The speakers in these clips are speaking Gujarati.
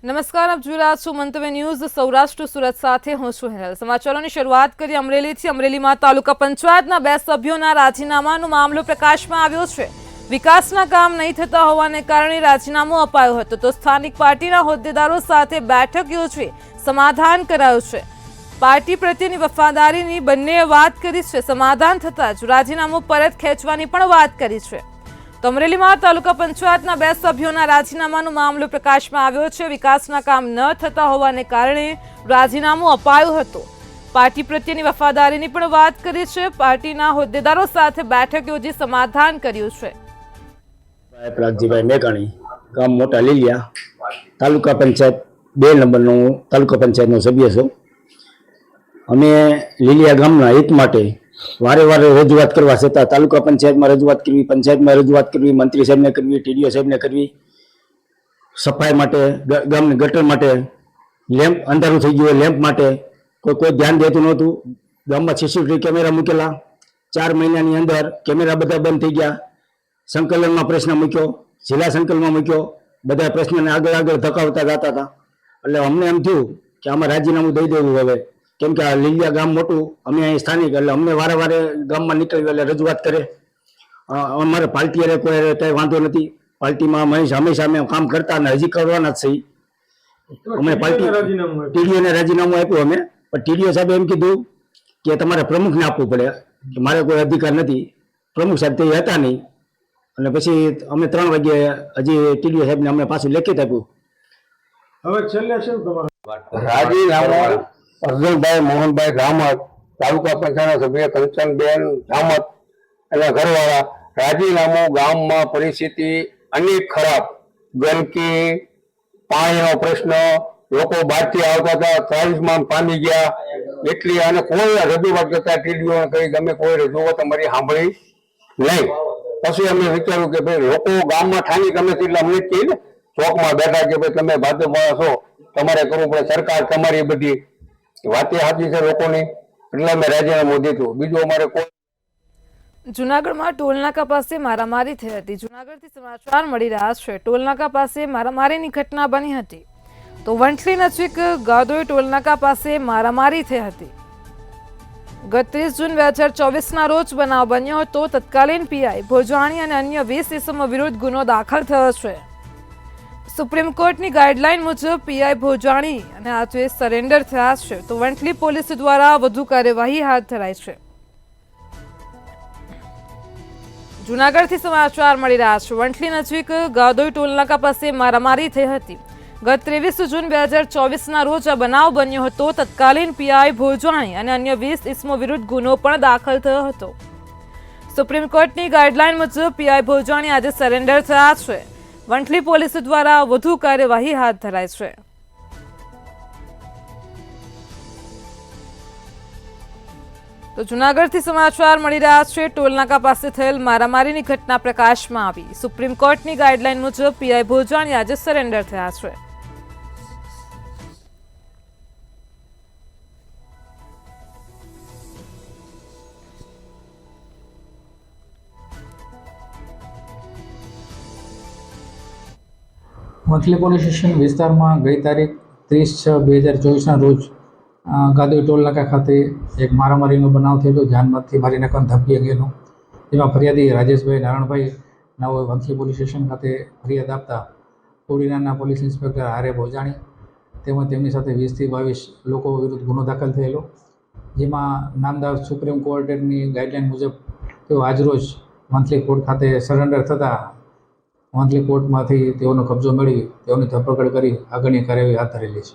નમસ્કાર, આપ જોઈ રહ્યા છો મંતવ્ય ન્યૂઝ સૌરાષ્ટ્ર સુરત સાથે હું છું હેરલ। સમાચારોની શરૂઆત કરી અમરેલીથી। અમરેલીમાં તાલુકા પંચાયતના 2 સભ્યોના રાજીનામાનો મામલો પ્રકાશમાં આવ્યો છે। વિકાસના કામ નહીં થતા હોવાને કારણે રાજીનામું અપાયું હતું તો સ્થાનિક પાર્ટીના હોદ્દેદારો સાથે બેઠક યોજી સમાધાન કરાયું છે। પાર્ટી પ્રત્યેની વફાદારીની બંનેએ વાત કરી છે। સમાધાન થતાં જ રાજીનામું પરત ખેંચવાની પણ વાત કરી છે। તો અમરેલીમાં તાલુકા પંચાયતના 2 સભ્યોના રાજીનામાનો મામલો પ્રકાશમાં આવ્યો છે। વિકાસના કામ ન થતા હોવાને કારણે રાજીનામું અપાયું હતું। પાર્ટી પ્રત્યેની વફાદારીની પણ વાત કરી છે। પાર્ટીના હોદ્દેદારો સાથે બેઠક યોજી સમાધાન કર્યું છે। પ્રાગજીભાઈ મેઘાણી, ગામ મોટા લીલિયા, તાલુકા પંચાયત 2 નંબરનો તાલુકા પંચાયતનો સભ્ય છું। અમે લીલિયા ગામના હિત માટે વારે વારે રજૂઆત કરવા છતાં તાલુકા પંચાયતમાં રજૂઆત કરવી, પંચાયતમાં રજૂઆત કરવી, મંત્રી સાહેબને કરવી, ટીડીઓ સાહેબને કરવી, સફાઈ માટે, ગામની ગટર માટે, લેમ્પ અંધારું થઈ ગયું લેમ્પ માટે કોઈ ધ્યાન દેતું નહોતું। ગામમાં સીસીટીવી કેમેરા મૂકેલા, 4 મહિનાની અંદર કેમેરા બધા બંધ થઈ ગયા। સંકલનમાં પ્રશ્ન મૂક્યો, જિલ્લા સંકલનમાં મૂક્યો, બધા પ્રશ્નને આગળ ધકાવતા જતા હતા। એટલે અમને એમ થયું કે આમાં રાજીનામું દઈ દેવું હવે, કેમ કે આ લીલિયા ગામ મોટું, અમે અહીં સ્થાનિક, એટલે અમને વારે ગામમાં નીકળ્યું એટલે રજૂઆત કરે। અમારે પાર્ટીએ કોઈ કંઈ વાંધો નથી, પાર્ટીમાં હંમેશા અમે કામ કરતા અને હજી કરવાના જ છીએ। અમે પાર્ટી ટીડીઓને રાજીનામું આપ્યું અમે, પણ ટીડીઓ સાહેબે એમ કીધું કે તમારે પ્રમુખને આપવું પડે, કે મારે કોઈ અધિકાર નથી। પ્રમુખ સાહેબ તે હતા નહીં, અને પછી અમે 3 વાગ્યે હજી ટીડીઓ સાહેબને અમે પાછું લેખિત આપ્યું। હવે છેલ્લે શું તમારું રાજીનામું અર્જુનભાઈ મોહનભાઈ ધામત, તાલુકા પંચાયતના સભ્ય કંચનબેન ધામત અને ઘરવાળા। રાજીનામું ગામમાં પરિસ્થિતિ અનેક ખરાબ, ગંદકી, પાણીનો પ્રશ્ન, લોકો બહારથી આવતા હતા, ત્રાહીમામ પામી ગયા એટલી, અને કોઈ રજૂઆત કરતા ટીડીઓને કહી ગમે કોઈ રજૂઆત અમારી સાંભળી નહીં। પછી અમે વિચાર્યું કે ભાઈ લોકો ગામમાં ઠાની ગમે એટલે અમને કહી ને ચોકમાં બેઠા કે ભાઈ તમે ભાજપવાળા છો, તમારે કરવું પડે, સરકાર તમારી બધી વાતે સાચી છે લોકોની, એટલે અમે રાજીનામું દીધું। બીજું અમારે કોઈ જૂનાગઢમાં ટોલનાકા પાસે મારામારી થઈ હતી। જૂનાગઢથી સમાચાર મળી રહ્યા છે। ટોલનાકા પાસે મારામારીની ઘટના બની હતી તો વંથલી નજીક ગાદોઈ ટોલનાકા પાસે મારામારી થઈ હતી। ગત 30 જૂન 2024ના રોજ બનાવ બન્યો હતો। તત્કાલીન પીઆઈ ભોજાણી અને અન્ય 20 ઇસમો વિરુદ્ધ ગુનો દાખલ થયો છે। સુપ્રીમ કોર્ટની ગાઈડલાઈન મુજબ પીઆઈ ભોજાણી અને આજે સરેન્ડર થયા છે તો વંથલી પોલીસ દ્વારા વધુ કાર્યવાહી હાથ ધરાઈ છે। જૂનાગઢથી સમાચાર મળી રહ્યા છે। વંથલી નજીક ગાદોઈ ટોલનાકા પાસે મારામારી થઈ હતી। ગત 23 જૂન 2024ના રોજ આ બનાવ બન્યો હતો। તત્કાલીન પીઆઈ ભોજાણી અને અન્ય 20 ઇસમો વિરુદ્ધ ગુનો પણ દાખલ થયો હતો। સુપ્રીમ કોર્ટની ગાઈડલાઈન મુજબ પીઆઈ ભોજાણી આજે સરેન્ડર થયા છે। વંથલી પોલીસ દ્વારા વધુ કાર્યવાહી હાથ ધરાઈ છે। તો જૂનાગઢથી સમાચાર મળી રહ્યા છે। ટોલનાકા પાસે થયેલ મારામારીની ઘટના પ્રકાશમાં આવી। સુપ્રીમ કોર્ટની ગાઈડલાઈન મુજબ પીઆઈ ભોજાણી આજે સરેન્ડર થયા છે। વંથલી પોલીસ સ્ટેશન વિસ્તારમાં ગઈ તારીખ 30/6/2024ના રોજ ગાદોઈ ટોલનાકા ખાતે એક મારામારીનો બનાવ થયેલો, જાનમાંથી મારી નાખવાની ધમકી અંગેનો। જેમાં ફરિયાદી રાજેશભાઈ નારાયણભાઈ નાઓએ વંથલી પોલીસ સ્ટેશન ખાતે ફરિયાદ આપતા કોડીનારના પોલીસ ઇન્સ્પેક્ટર આર.એ. ભોજાણી તેમજ તેમની સાથે 20 થી 22 લોકો વિરુદ્ધ ગુનો દાખલ થયેલો। જેમાં નામદાર સુપ્રીમ કોર્ટની ગાઈડલાઈન મુજબ તેઓ આજરોજ વંથલી કોર્ટ ખાતે સરેન્ડર થતાં વંથલી કોર્ટમાંથી તેઓનો કબજો મેળવી તેઓની ધરપકડ કરી આગળની કાર્યવાહી હાથ ધરેલી છે।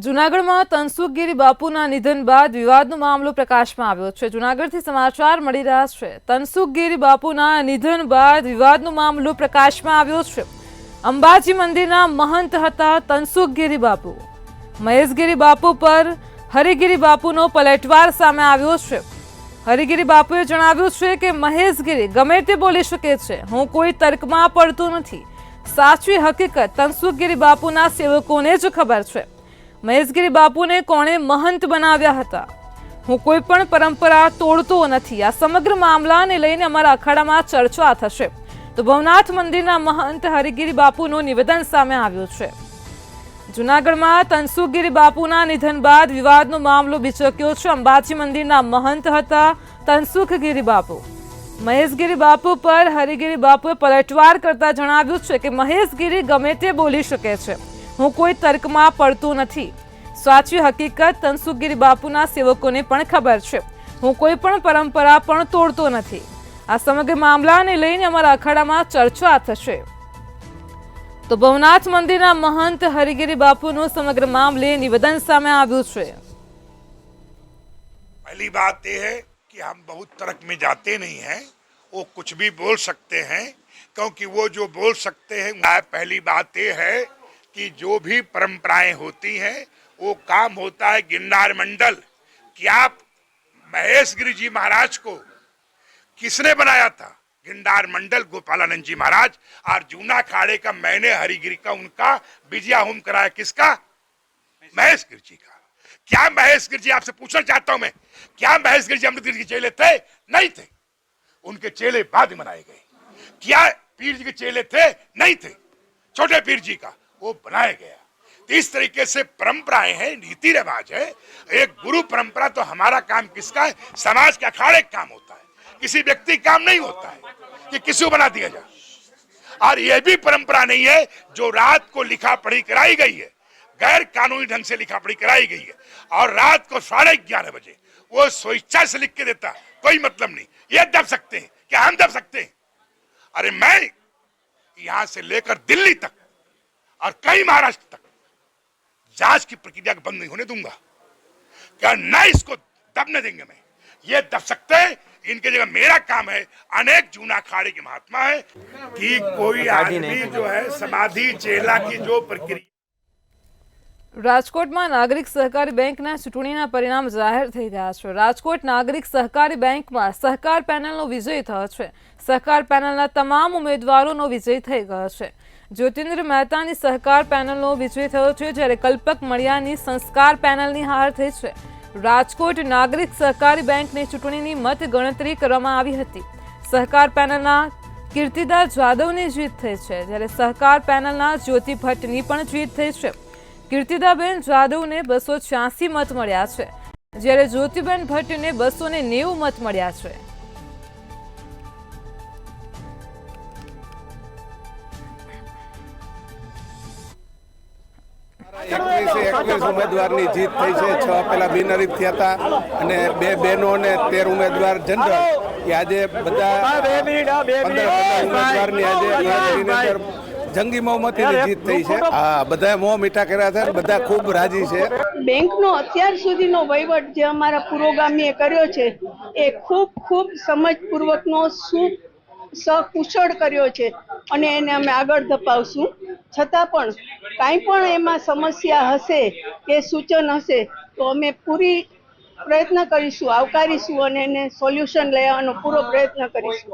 જૂનાગઢમાં તનસુખગીરી બાપુના નિધન બાદ વિવાદનો મામલો પ્રકાશમાં આવ્યો છે। જૂનાગઢથી સમાચાર મળી રહ્યા છે। તનસુખગીરી બાપુના નિધન બાદ વિવાદનો મામલો પ્રકાશમાં આવ્યો છે। અંબાજી મંદિરના મહંત હતા તનસુખગીરી બાપુ। મહેશગીરી બાપુ પર હરિગીરી બાપુનો પલટવાર સામે આવ્યો છે। હરિગીરી બાપુએ જણાવ્યું છે કે મહેશગીરી ગમે તે બોલી શકે છે, હું કોઈ તર્કમાં પડતો નથી। સાચી હકીકત તનસુખગીરી બાપુના સેવકોને જ ખબર છે। મહેશગીરી બાપુને કોણે મહંત બનાવ્યા હતા? હું કોઈ પણ પરંપરા તોડતો નથી। આ સમગ્ર મામલાને લઈને અમારા અખાડામાં ચર્ચા થશે। તો ભવનાથ મંદિરના મહંત હરિગીરી બાપુનું નિવેદન સામે આવ્યું છે. જૂનાગઢમાં તનસુખગીરી બાપુના નિધન બાદ વિવાદનો મામલો બિચક્યો છે. અંબાજી મંદિરના મહંત હતા તનસુખગીરી બાપુ. મહેશગીરી બાપુ પર હરિગીરી બાપુએ પલટવાર કરતા જણાવ્યું છે કે મહેશગીરી ગમે તે બોલી શકે છે, હું કોઈ તર્કમાં પડતો નથી. સાચી હકીકત તનસુખગીરી બાપુના સેવકોને પણ ખબર છે, હું કોઈ પણ પરંપરા પણ તોડતો નથી. આ સમગ્ર મામલાને લઈને અમારા અખાડામાં ચર્ચા થશે. તો ભવનાથ મંદિરના મહંત હરિગીરી બાપુનું સમગ્ર મામલે નિવેદન સામે આવ્યું છે. पहली बात यह है कि हम बहुत तर्क में जाते नहीं हैं, वो कुछ भी बोल सकते हैं क्योंकि वो जो बोल सकते हैं. पहली बात यह है कि जो भी परंपराएं होती हैं वो काम होता है गिरनार मंडल. क्या महेश गिरी जी महाराज को किसने बनाया था? गिरनार मंडल गोपालानंद जी महाराज. और जूना खाड़े का मैंने हरिगिरी का उनका विजया होम कराया. किसका? महेश गिरी जी का. क्या महेश गिरी जी, आपसे पूछना चाहता हूं मैं, क्या महेश गिरी जी अमृतगिरी के चेले थे? नहीं थे. उनके चेले बाद में बनाए गए. क्या पीर जी के चेले थे? नहीं थे. छोटे पीर जी का वो बनाया गया. तो इस तरीके से परंपराएं हैं, रीति रिवाज है. एक गुरु परंपरा तो हमारा काम किसका है? समाज के अखाड़े का काम होता है, किसी व्यक्ति का काम नहीं होता है कि किसी को बना दिया जाए. और यह भी परंपरा नहीं है जो रात को लिखा पढ़ी कराई गई है, गैर कानूनी ढंग से लिखा पढ़ी कराई गई है, और रात को 11:30 बजे वो स्वेच्छा से लिख के देता, कोई मतलब नहीं. ये दब सकते हैं, क्या हम दब सकते हैं? अरे मैं यहां से लेकर दिल्ली तक और कई महाराष्ट्र तक जांच की प्रक्रिया को बंद नहीं होने दूंगा. क्या न इसको दबने देंगे. मैं ये दब सकते हैं, इनके जगह मेरा काम है. अनेक जूना खाड़े के महात्मा है कि कोई आदमी जो है समाधि चेला की जो प्रक्रिया. રાજકોટમાં નાગરિક સહકારી બેંકના ચૂંટણીના પરિણામ જાહેર થઈ ગયા છે. રાજકોટ નાગરિક સહકારી બેંકમાં સહકાર પેનલનો વિજય થયો છે. સહકાર પેનલના તમામ ઉમેદવારોનો વિજય થઈ ગયો છે. જ્યોતિન્દ્ર મહેતાની સહકાર પેનલનો વિજય થયો છે, જ્યારે કલ્પક મળિયાની સંસ્કાર પેનલની હાર થઈ છે. રાજકોટ નાગરિક સહકારી બેંકની ચૂંટણીની મત ગણતરી કરવામાં આવી હતી. સહકાર પેનલના કીર્તિદાસ જાદવની જીત થઈ છે, જ્યારે સહકાર પેનલના જ્યોતિ ભટ્ટની પણ જીત થઈ છે. કીર્તિદાબેન જાદવને 286 મત મળ્યા છે, જ્યારે જ્યોતિબેન ભટ્ટને 290 મત મળ્યા છે. એકવીસ ઉમેદવારની જીત થઈ છે. 6 પેલા બિનહરીફ થયા હતા અને 2 બહેનો અને 13 ઉમેદવાર જનરલ. એ આજે બધા 15 ઉમેદવારની આજે ગણતરીની અંદર જંગી બહુમતીની જીત થઈ છે. હા, બધા મોં મીઠા કર્યા છે, બધા ખૂબ રાજી છે. બેંકનો અત્યાર સુધીનો વહીવટ જે અમારા પુરોગામીએ કર્યો છે એ ખૂબ સમજપૂર્વકનો સકુશળ કર્યો છે અને એને અમે આગળ ધપાવશું. છતાં પણ કાંઈ પણ એમાં સમસ્યા હશે કે સૂચન હશે તો અમે પૂરી પ્રયત્ન કરીશું, આવકારીશું અને એને સોલ્યુશન લેવાનો પૂરો પ્રયત્ન કરીશું.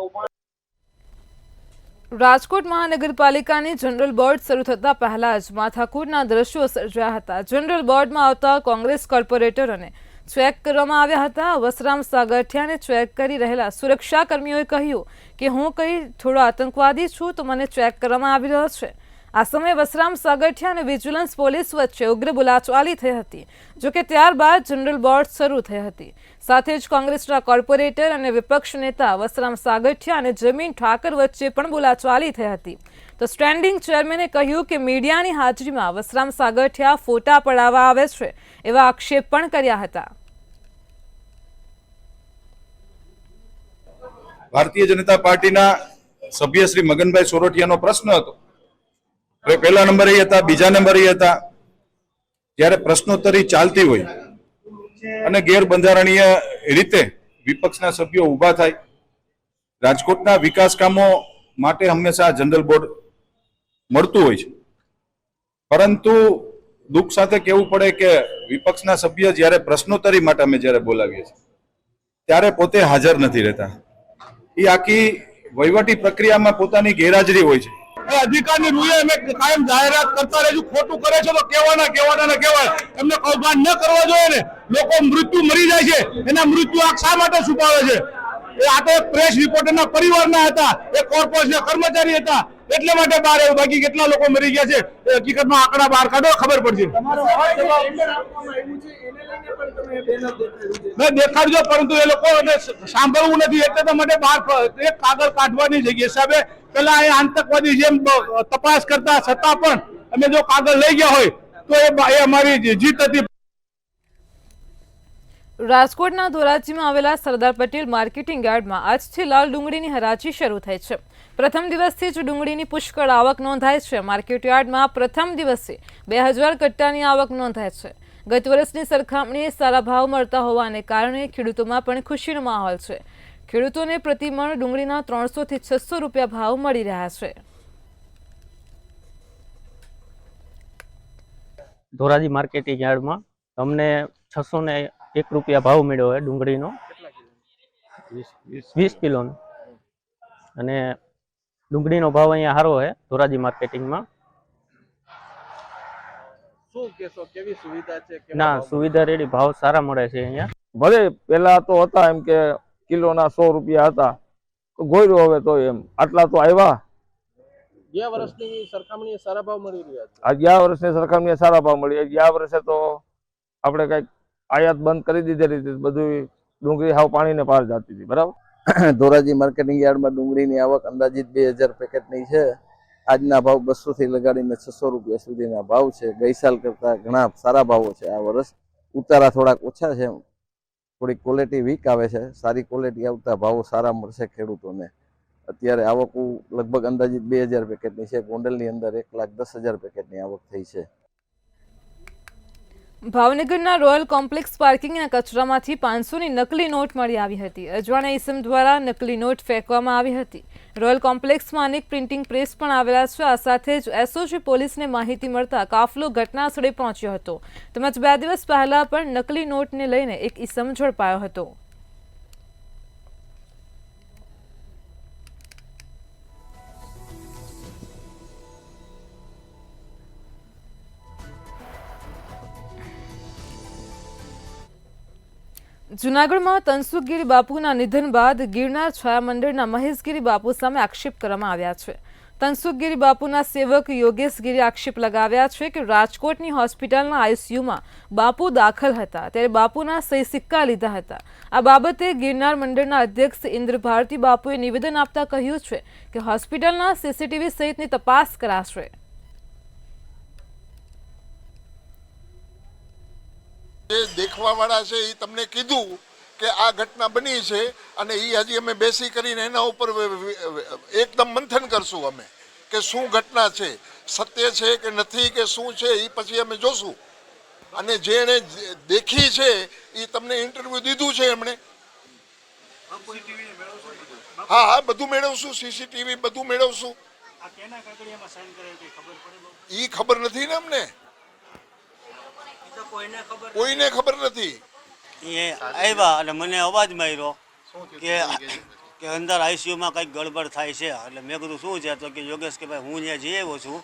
રાજકોટ મહાનગરપાલિકાની જનરલ બોર્ડ શરૂ થતા પહેલા જ માથાકૂટના દ્રશ્યો સર્જાયા હતા. જનરલ બોર્ડમાં આવતા કોંગ્રેસ કોર્પોરેટરોને ચેક કરવામાં આવ્યા હતા. વસરામ સાગઠિયાને ચેક કરી રહેલા સુરક્ષા કર્મીઓએ કહ્યું કે હું કંઈ થોડો આતંકવાદી છું તો મને ચેક કરવામાં આવી રહ્યો છે. આ સમયે વસરામ સાગઠિયા અને વિજિલન્સ પોલીસ વચ્ચે ઉગ્ર બોલાચાલી થઈ હતી. જોકે ત્યારબાદ જનરલ બોર્ડ શરૂ થઈ હતી. સાથે જ કોંગ્રેસના કોર્પોરેટર અને વિપક્ષ નેતા વસરામ સાગઠિયા અને જમીન ઠાકર વચ્ચે પણ બોલાચાલી થઈ હતી. તો સ્ટેન્ડિંગ ચેરમેને કહ્યું કે મીડિયાની હાજરીમાં વસરામ સાગઠિયા ફોટા પડાવવા આવે છે એવા આક્ષેપ પણ કર્યા હતા. ભારતીય જનતા પાર્ટીના સભ્ય શ્રી મગનભાઈ સોરઠિયાનો પ્રશ્ન હતો. પહેલા નંબરે હતા, બીજા નંબરે હતા. જ્યારે પ્રશ્નોત્તરી ચાલતી હોય અને ગેરબંધારણીય રીતે વિપક્ષના સભ્યો ઊભા થાય, રાજકોટના વિકાસ કામો માટે હંમેશા જનરલ બોર્ડ મળતું હોય છે. પરંતુ દુઃખ સાથે કહેવું પડે કે વિપક્ષના સભ્ય જ્યારે પ્રશ્નોત્તરી માટે અમે જ્યારે બોલાવીએ છીએ ત્યારે પોતે હાજર નથી રહેતા. એ આખી વહીવટી પ્રક્રિયામાં પોતાની ગેરહાજરી હોય છે. અધિકારની રૂએ અમે કાયમ જાહેરાત કરતા રહેશું. ખોટું કરે છે તો કહેવાય. એમને કૌભાંડ ન કરવા જોઈએ ને. લોકો મૃત્યુ મરી જાય છે, એના મૃત્યુ આંખ શા માટે છુપાવે છે? આ તો એક પ્રેસ રિપોર્ટરના પરિવારના હતા, એક કોર્પોરેશનના કર્મચારી હતા, એટલે માટે બહાર આવ્યું. બાકી કેટલા લોકો મરી ગયા છે એ હકીકતમાં આંકડા બહાર કાઢો, ખબર પડશે. દેખાડજો, પરંતુ એ લોકો સાંભળવું નથી, એટલે માટે બહાર એક કાગળ કાઢવાની જગ્યા હિસાબે પેલા એ આતંકવાદી જેમ તપાસ કરતા છતાં પણ અમે જો કાગળ લઈ ગયા હોય તો એ અમારી જીત હતી. રાજકોટના ધોરાજીમાં આવેલા સરદાર પટેલ માર્કેટિંગ યાર્ડમાં આજથી લાલ ડુંગળીની હરાજી શરૂ થઈ છે. પ્રથમ દિવસથી જ ડુંગળીની પુષ્કળ આવક નોંધાઈ છે. માર્કેટ યાર્ડમાં પ્રથમ દિવસે 2000 કટ્ટાની આવક નોંધાઈ છે. ગત વર્ષની સરખામણીએ સારા ભાવ મળતા હોવાને કારણે ખેડૂતોમાં પણ ખુશીનો માહોલ છે. ખેડૂતોને પ્રતિમણ ડુંગળીના 300 થી 600 રૂપિયા ભાવ મળી રહ્યા છે. ધોરાજી માર્કેટિંગ યાર્ડમાં અમને 601 રૂપિયા ભાવ મળ્યો હોય ડુંગળીનો, 20 કિલોનો. અને ડુંગળીનો ભાવ અહીંયા સારો હોય ધોરાજી માર્કેટિંગમાં. શું કેશો, કેવી સુવિધા છે? ના, સુવિધા રેડી, ભાવ સારા મળે છે અહીંયા. ભલે પેલા તો હતા એમ કે કિલોના 100 રૂપિયા હતા, તો ગોયરો હવે તો એમ આટલા તો આવ્યા. ગયા વર્ષની સરખામણીએ સારા ભાવ મળી રહ્યા છે. આ ગયા વર્ષની સરખામણીએ સારા ભાવ મળી. ગયા વર્ષે તો આપણે કઈક આયાત બંધ કરી દીધેલી હતી, બધું ડુંગળી હાવ પાણીને પાર જતી હતી. બરાબર. ધોરાજી માર્કેટિંગ યાર્ડમાં ડુંગળીની આવક અંદાજિત 2000 પેકેટની છે. આજના ભાવ 200 થી લગાડીને 600 રૂપિયા સુધીના ભાવ છે. ગઈ સાલ કરતા ઘણા સારા ભાવો છે. આ વર્ષ ઉતારા થોડાક ઓછા છે, થોડી ક્વોલિટી વીક આવે છે. સારી ક્વોલિટી આવતા ભાવો સારા મળશે ખેડૂતોને. અત્યારે આવક લગભગ અંદાજિત 2000 પેકેટની છે. ગોંડલની અંદર 1,10,000 પેકેટની આવક થઈ છે. ભાવનગરના રોયલ કોમ્પ્લેક્સ પાર્કિંગના કચરામાંથી 500ની નકલી નોટ મળી આવી હતી. અજવાણા ઇસમ દ્વારા નકલી નોટ ફેંકવામાં આવી હતી. રોયલ કોમ્પ્લેક્સમાં અનેક પ્રિન્ટિંગ પ્રેસ પણ આવેલા છે. આ સાથે જ એસઓજી પોલીસને માહિતી મળતા કાફલો ઘટના સ્થળે પહોંચ્યો હતો. તેમજ 2 દિવસ પહેલા પણ નકલી નોટને લઈને એક ઇસમ ઝડપાયો હતો. જૂનાગઢમાં તનસુખગીરી બાપુના નિધન બાદ ગિરનાર છાયા મંડળના મહેશગીરી બાપુ સામે આક્ષેપ કરવામાં આવ્યા છે. તનસુખગીરી બાપુના સેવક યોગેશગીરી આક્ષેપ લગાવ્યા છે કે રાજકોટની હોસ્પિટલના આઈસીયુમાં બાપુ દાખલ હતા ત્યારે બાપુના સહી સિક્કા લીધા હતા. આ બાબતે ગિરનાર મંડળના અધ્યક્ષ ઇન્દ્ર ભારતી બાપુએ નિવેદન આપતા કહ્યું છે કે હોસ્પિટલના સીસીટીવી સહિતની તપાસ કરાશે. જે દેખવાવાળા છે એ તમને કીધું કે આ ઘટના બની છે અને એ હજી અમે બેસી કરીને એના ઉપર એકદમ મંથન કરશું અમે કે શું ઘટના છે, સત્ય છે કે નથી કે શું છે એ પછી અમે જોશું. અને જેણે દેખી છે એ તમને ઇન્ટરવ્યુ દીધું છે એમણે. હા હા, બધું મેળવશું, સીસીટીવી બધું મેળવશું. એ ખબર નથી ને અમને, કોઈને ખબર નથી. એ આવ્યા અને મને અવાજ માર્યો કે અંદર આઈસીયુમાં કંઈક ગડબડ થાય છે. એટલે મેં કીધું શું છે? તો કે યોગેશ કે ભાઈ હું ત્યાં જઈ આવ્યો છું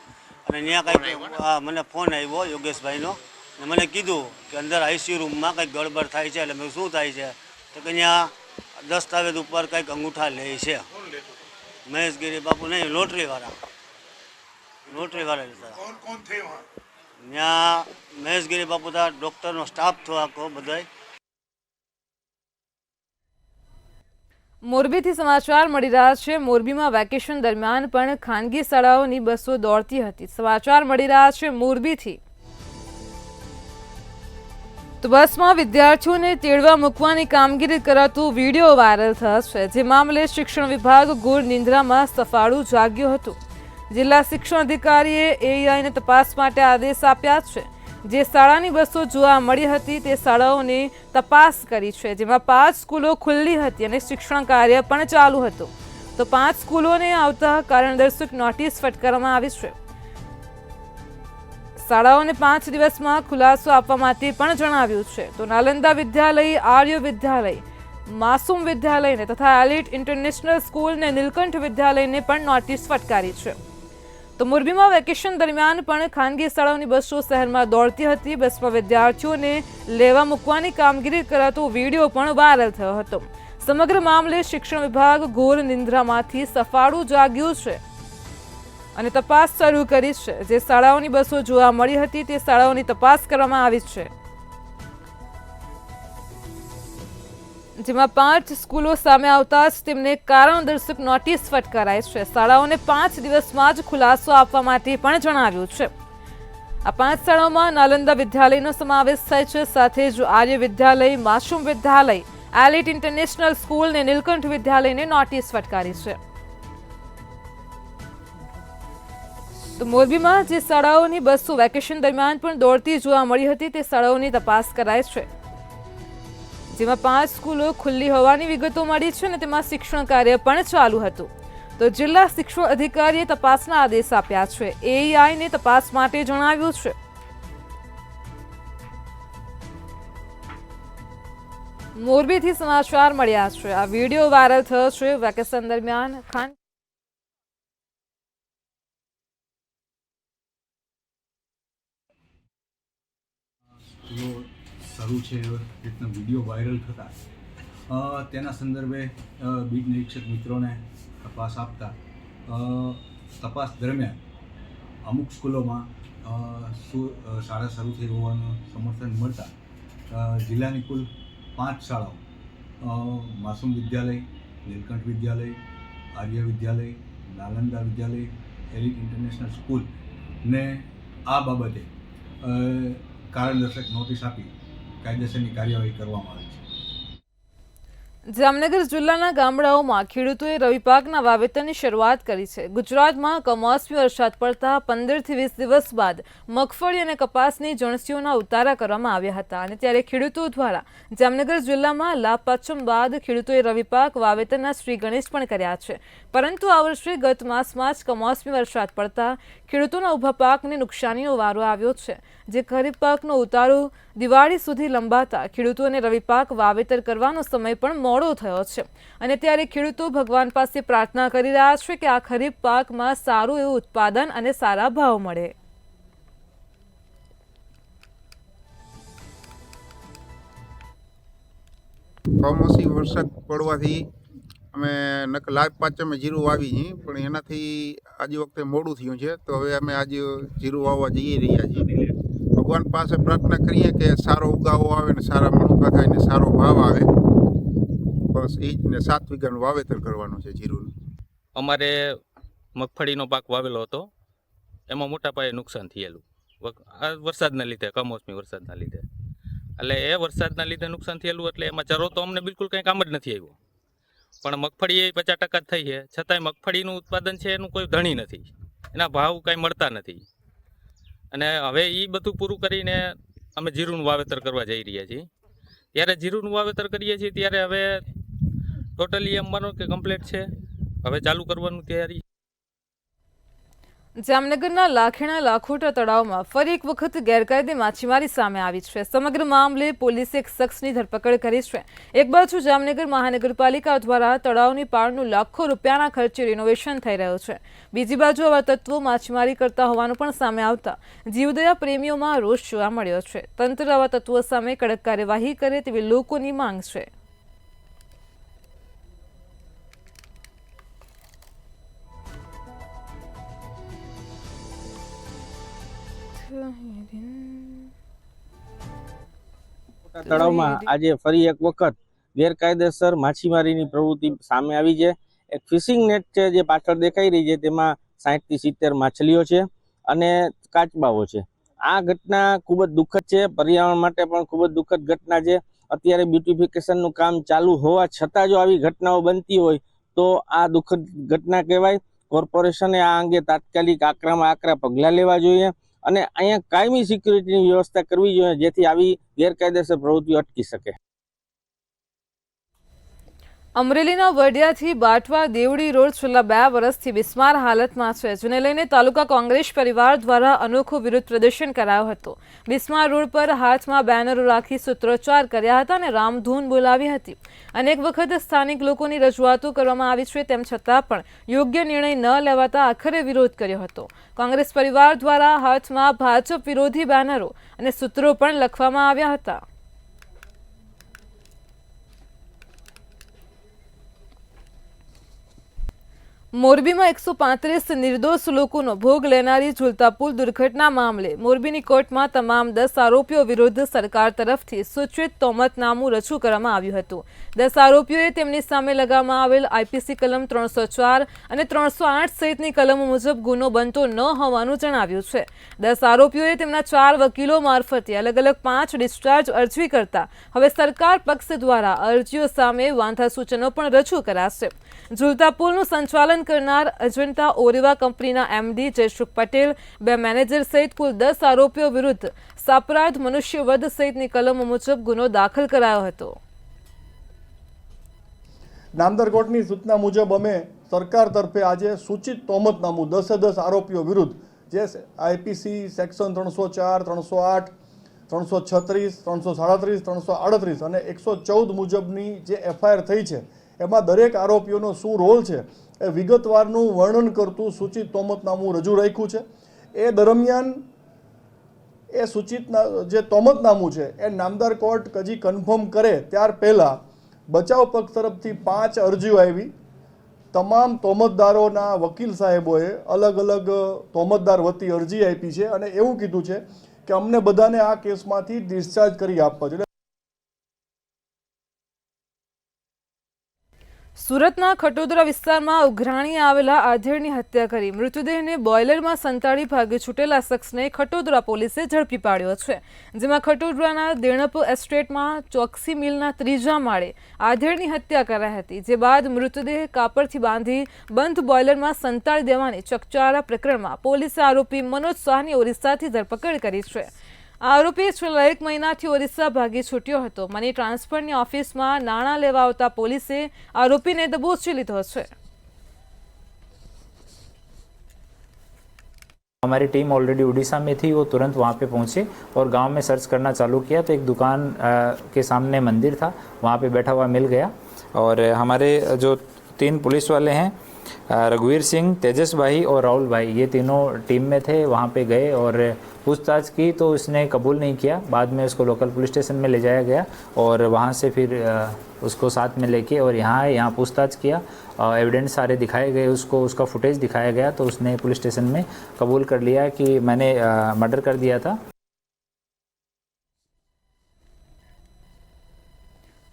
અને ત્યાં કંઈક મને ફોન આવ્યો યોગેશભાઈનો અને મને કીધું કે અંદર આઈસીયુ રૂમમાં કંઈક ગડબડ થાય છે. એટલે મેં શું થાય છે? તો કે ત્યાં દસ્તાવેજ ઉપર કંઈક અંગૂઠા લે છે. મહેશગીરી બાપુ નહીં, લોટરીવાળા ત્યાં મહેશગીરી બાપુ હતા, ડૉક્ટરનો સ્ટાફ થયો આખો બધાય. મોરબીથી સમાચાર મળી રહ્યા છે. મોરબીમાં વેકેશન દરમિયાન પણ ખાનગી શાળાઓની બસો દોડતી હતી. સમાચાર મળી રહ્યા છે મોરબીથી. તો બસમાં વિદ્યાર્થીઓને તેડવા મૂકવાની કામગીરી કરાતો વિડીયો વાયરલ થયો છે. જે મામલે શિક્ષણ વિભાગ ઘોર નિંદ્રામાં સફાળું જાગ્યું હતું. જિલ્લા શિક્ષણ અધિકારીએ એઈઆઈને તપાસ માટે આદેશ આપ્યા છે. જે શાળાની બસો જોવા મળી હતી તે શાળાઓની તપાસ કરી છે. જેમાં 5 સ્કૂલો ખુલ્લી હતી અને શિક્ષણ કાર્ય પણ ચાલુ હતું. તો 5 સ્કૂલોને આવતા કારણદર્શક નોટિસ ફટકારવામાં આવી છે. શાળાઓને 5 દિવસમાં ખુલાસો આપવા માટે પણ જણાવ્યું છે. તો નાલંદા વિદ્યાલય, આર્ય વિદ્યાલય, માસૂમ વિદ્યાલયને તથા એલિટ ઇન્ટરનેશનલ સ્કૂલ ને નીલકંઠ વિદ્યાલયને પણ નોટિસ ફટકારી છે. તો મોરબીમાં વેકેશન દરમિયાન પણ ખાનગી શાળાઓની બસો શહેરમાં દોડતી હતી. બસમાં વિદ્યાર્થીઓને લેવા મૂકવાની કામગીરી કરાતો વિડીયો પણ વાયરલ થયો હતો. સમગ્ર મામલે શિક્ષણ વિભાગ ઘોર નિંદ્રામાંથી સફાળું જાગ્યું છે અને તપાસ શરૂ કરી છે. જે શાળાઓની બસો જોવા મળી હતી તે શાળાઓની તપાસ કરવામાં આવી છે, જેમાં 5 સ્કૂલો સામે આવતા જ તેમને કારણદર્શક નોટિસ ફટકારાઈ છે. શાળાઓને 5 દિવસમાં જ ખુલાસો આપવા માટે પણ જણાવ્યું છે. આ 5 શાળાઓમાં નાલંદા વિદ્યાલયનો સમાવેશ થાય છે. સાથે જ આર્ય વિદ્યાલય, માસૂમ વિદ્યાલય, એલિટ ઇન્ટરનેશનલ સ્કૂલ અને નીલકંઠ વિદ્યાલયને નોટિસ ફટકારી છે. તો મોરબીમાં જે શાળાઓની બસો વેકેશન દરમિયાન પણ દોડતી જોવા મળી હતી તે શાળાઓની તપાસ કરાઈ છે, જેમાં 5 સ્કૂલો ખુલ્લી હોવાની વિગતો મળી છે અને તેમાં શિક્ષણ કાર્ય પણ ચાલુ હતું. તો જિલ્લા શિક્ષણ અધિકારીએ તપાસના આદેશ આપ્યા છે. એઈઆઈને તપાસ માટે જણાવ્યું છે. મોરબીથી સમાચાર મળ્યા છે. આ વિડીયો વાયરલ થયો છે વેકેશન દરમિયાન. ખાન શરૂ છે એ રીતનો વિડીયો વાયરલ થતા તેના સંદર્ભે બીજ નિરીક્ષક મિત્રોને તપાસ આપતા તપાસ દરમિયાન અમુક સ્કૂલોમાં શાળા શરૂ થઈ હોવાનું સમર્થન મળતા જિલ્લાની કુલ 5 શાળાઓ માસૂમ વિદ્યાલય, નીલકંઠ વિદ્યાલય, આર્ય વિદ્યાલય, નાલંદા વિદ્યાલય, એલિટ ઇન્ટરનેશનલ સ્કૂલ ને આ બાબતે કારણદર્શક નોટિસ આપી કાયદેસરની કાર્યવાહી કરવામાં આવી છે. જામનગર જિલ્લાના ગામડાઓમાં ખેડૂતોએ રવિ પાકના વાવેતરની શરૂઆત કરી છે. ગુજરાતમાં કમોસમી વરસાદ પડતા 15 થી 20 દિવસ બાદ મગફળી અને કપાસની જણસીઓના ઉતારા કરવામાં આવ્યા હતા અને ત્યારે ખેડૂતો દ્વારા જામનગર જિલ્લામાં લાભ પાંચમ બાદ ખેડૂતોએ રવિ પાક વાવેતરના શ્રી ગણેશ પણ કર્યા છે. પરંતુ આ વર્ષે ગત માસમાં જ કમોસમી વરસાદ પડતા ખેડૂતોના ઊભા પાકને નુકસાનીનો વારો આવ્યો છે. જે ખરીફ પાકનો ઉતારો દિવાળી સુધી લંબાતા ખેડૂતોને રવિ પાક વાવેતર કરવાનો સમય પણ મોડો થયો છે અને ત્યારે ખેડૂતો ભગવાન પાસે પ્રાર્થના કરી રહ્યા છે કે આ ખરીફ પાકમાં સારું એવું ઉત્પાદન અને સારા ભાવ મળે. કમોસમી વરસાદ પડવાથી અમે લાભ પાંચમે જીરું વાવી છીએ, પણ એનાથી આજે વખતે મોડું થયું છે, તો હવે અમે આજે જીરું વાવવા જઈ રહ્યા છીએ. ભગવાન પાસે પ્રાર્થના કરીએ કે સારો ઉગાવો આવે ને સારા મણકા થાય ને સારો ભાવ આવે. બસ એ જ ને 7 વીઘાનું વાવેતર કરવાનું છે જીરુંનું. અમારે મગફળીનો પાક વાવેલો હતો, એમાં મોટા પાયે નુકસાન થયેલું આ વરસાદના લીધે, કમોસમી વરસાદના લીધે. એટલે એ વરસાદના લીધે નુકસાન થયેલું એટલે એમાં ચરો તો અમને બિલકુલ કંઈ કામ જ નથી આવ્યું. પણ મગફળી એ 50% જ થઈ છે, છતાંય મગફળીનું ઉત્પાદન છે એનું કોઈ ધણી નથી, એના ભાવ કાંઈ મળતા નથી. અને હવે એ બધું પૂરું કરીને અમે જીરુંનું વાવેતર કરવા જઈ રહ્યા છીએ. ત્યારે જીરુંનું વાવેતર કરીએ છીએ ત્યારે હવે ટોટલી એમ માનો કે કમ્પ્લીટ છે, હવે ચાલુ કરવાનું તૈયારી. જામનગરના લાખેણા લાખોટા તળાવમાં ફરી એક વખત ગેરકાયદે માછીમારી સામે આવી છે. સમગ્ર મામલે પોલીસે એક શખ્સની ધરપકડ કરી છે. એક બાજુ જામનગર મહાનગરપાલિકા દ્વારા તળાવની પાળનું લાખો રૂપિયાના ખર્ચે રિનોવેશન થઈ રહ્યું છે. બીજી બાજુ આવા તત્વો માછીમારી કરતા હોવાનું પણ સામે આવતા જીવદયા પ્રેમીઓમાં રોષ જોવા મળ્યો છે. તંત્ર આવા તત્વો સામે કડક કાર્યવાહી કરે તેવી લોકોની માંગ છે. તળાવમાં આજે ફરી એક વખત ગેરકાયદેસર માછીમારીની પ્રવૃત્તિ સામે આવી છે. એક ફિશિંગ નેટ છે જે પાછળ દેખાઈ રહી છે, તેમાં 60 થી 70 માછલીઓ છે અને કાચબાઓ છે. આ ઘટના ખૂબ જ દુઃખદ છે, પર્યાવરણ માટે પણ ખૂબ જ દુઃખદ ઘટના છે. અત્યારે બ્યુટિફિકેશનનું કામ ચાલુ હોવા છતાં જો આવી ઘટનાઓ બનતી હોય તો આ દુઃખદ ઘટના કહેવાય. કોર્પોરેશને આ અંગે તાત્કાલિક આકરા પગલાં લેવા જોઈએ અને અહીંયા કાયમી સિક્યુરિટીની વ્યવસ્થા કરવી જોઈએ, જેથી આવી ગેરકાયદેસર પ્રવૃત્તિઓ અટકી શકે. અમરેલીના વડિયાથી બાટવા દેવડી રોડ છેલ્લા 2 વર્ષથી બિસ્માર હાલતમાં છે, જેને લઈને તાલુકા કોંગ્રેસ પરિવાર દ્વારા અનોખો વિરોધ પ્રદર્શન કરાયો હતો. બિસ્માર રોડ પર હાથમાં બેનરો રાખી સૂત્રોચ્ચાર કર્યા હતા અને રામધૂન બોલાવી હતી. અનેક વખત સ્થાનિક લોકોની રજૂઆતો કરવામાં આવી છે, તેમ છતાં પણ યોગ્ય નિર્ણય ન લેવાતા આખરે વિરોધ કર્યો હતો. કોંગ્રેસ પરિવાર દ્વારા હાથમાં ભાજપ વિરોધી બેનરો અને સૂત્રો પણ લખવામાં આવ્યા હતા. મોરબીમાં 135 નિર્દોષ લોકોનો ભોગ લેનારી ઝૂલતા પુલ દુર્ઘટના મામલે મોરબીની કોર્ટમાં તમામ 10 આરોપીઓ વિરુદ્ધ સરકાર તરફથી સૂચિત તોમતનામું રજૂ કરવામાં આવ્યું હતું। 10 આરોપીઓએ તેમની સામે લગાવવામાં આવેલ આઈપીસી કલમ 304 અને 308 સહિતની કલમો મુજબ ગુનો બનતો ન હોવાનું જણાવ્યું છે। 10 આરોપીઓએ તેમના 4 વકીલો મારફતે અલગ અલગ 5 ડિસ્ચાર્જ અરજી કરતા હવે સરકાર પક્ષ દ્વારા અરજીઓ સામે વાંધા સૂચનો પણ રજૂ કરાશે। ઝૂલતા પુલનું સંચાલન કરનાર અજંતા ઓરેવા કંપનીના એમડી જયસુખ પટેલ, 2 મેનેજર સહિત કુલ 10 આરોપીઓ વિરુદ્ધ સાપરાધ, મનુષ્યવધ સહિતની કલમો મુજબ ગુનો દાખલ કરાયો હતો। નામદાર કોર્ટની સૂચના મુજબ અમે સરકાર તરફે આજે સૂચિત તોમતનામું 10 આરોપીઓ વિરુદ્ધ જે આઈપીસી સેક્શન 304, 308, 336, 337, 338 અને 114 મુજબની જે એફઆઈઆર થઈ છે એમાં દરેક આરોપીઓનો શું રોલ છે એ વિગતવારનું વર્ણન કરતું સૂચિત તોમતનામું રજૂ રાખ્યું છે। એ દરમિયાન એ સૂચિત જે તોમતનામું છે એ નામદાર કોર્ટ હજી કન્ફર્મ કરે ત્યાર પહેલાં બચાવ પક્ષ તરફથી 5 અરજીઓ આવી। તમામ તોમતદારોના વકીલ સાહેબોએ અલગ અલગ તોમતદાર વતી અરજી આપી છે અને એવું કીધું છે કે અમને બધાને આ કેસમાંથી ડિસ્ચાર્જ કરી આપવા છે। સુરતના ખટોદરા વિસ્તારમાં ઉઘરાણી આવેલા આધેડની હત્યા કરી મૃતદેહને બોઇલરમાં સંતાડી ભાગી છૂટેલા શખ્સને ખટોદરા પોલીસે ઝડપી પાડ્યો છે, જેમાં ખટોદરાના દેણપ એસ્ટેટમાં ચોકસી મિલના 3જા માળે આધેડની હત્યા કરાઈ હતી, જે બાદ મૃતદેહ કાપડથી બાંધી બંધ બોઇલરમાં સંતાડી દેવાની ચકચારા પ્રકરણમાં પોલીસે આરોપી મનોજ શાહની ઓરિસ્સાથી ધરપકડ કરી છે। આરોપી છેલ્લા 1 મહિનાથી ઓરિસ્સા ભાગી છૂટ્યો હતો। મની ટ્રાન્સફરની ઓફિસમાં નાણાં લેવા આવતા પોલીસે આરોપીને દબોચી લીધો છે। हमारी टीम ऑलरेडी उड़ीसा में थी, वो तुरंत वहाँ पे पहुँचे और गांव में सर्च करना चालू किया तो एक दुकान के सामने मंदिर था, वहाँ पे बैठा हुआ मिल गया और हमारे जो 3 पुलिस वाले हैं रघुवीर सिंह, तेजस भाई और राहुल भाई, ये तीनों टीम में थे। वहाँ पे गए और पूछताछ की तो उसने कबूल नहीं किया। बाद में उसको लोकल पुलिस स्टेशन में ले जाया गया और वहाँ से फिर उसको साथ में लेके और यहाँ पूछताछ किया। एविडेंस सारे दिखाए गए उसको, उसका फुटेज दिखाया गया तो उसने पुलिस स्टेशन में कबूल कर लिया कि मैंने मर्डर कर दिया था।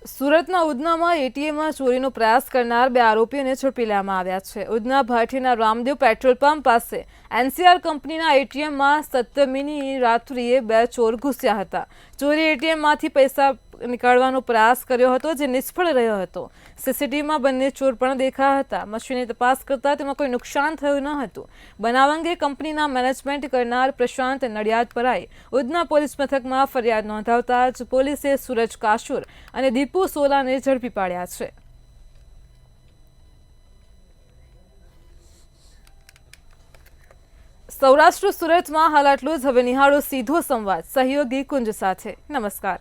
સુરતના ઉધનામાં એટીએમમાં ચોરીનો પ્રયાસ કરનાર 2 આરોપીઓને ઝડપી લેવામાં આવ્યા છે। ઉધના ભાટીના રામદેવ પેટ્રોલ પંપ પાસે એનસીઆર કંપનીના એટીએમમાં 17મીની રાત્રિએ 2 ચોર ઘૂસ્યા હતા। ચોરી એટીએમમાંથી પૈસા નીકાળવાનો પ્રયાસ કર્યો હતો, જે નિષ્ફળ રહ્યો હતો। સીસીટીવીમાં બંને ચોર પણ દેખાયા હતા। મશીનની તપાસ કરતા તેમાં કોઈ નુકસાન થયું ન હતું। બનાવ અંગે કંપનીના મેનેજમેન્ટ કરનાર પ્રશાંત નડિયાદપરાએ ઉધના પોલીસ મથકમાં ફરિયાદ નોંધાવતા જ પોલીસે સૂરજ કાશુર અને દીપુ સોલાને ઝડપી પાડ્યા છે। સૌરાષ્ટ્ર સુરતમાં હાલ આટલું જ। હવે નિહાળો સીધો સંવાદ સહયોગી કુંજ સાથે। નમસ્કાર।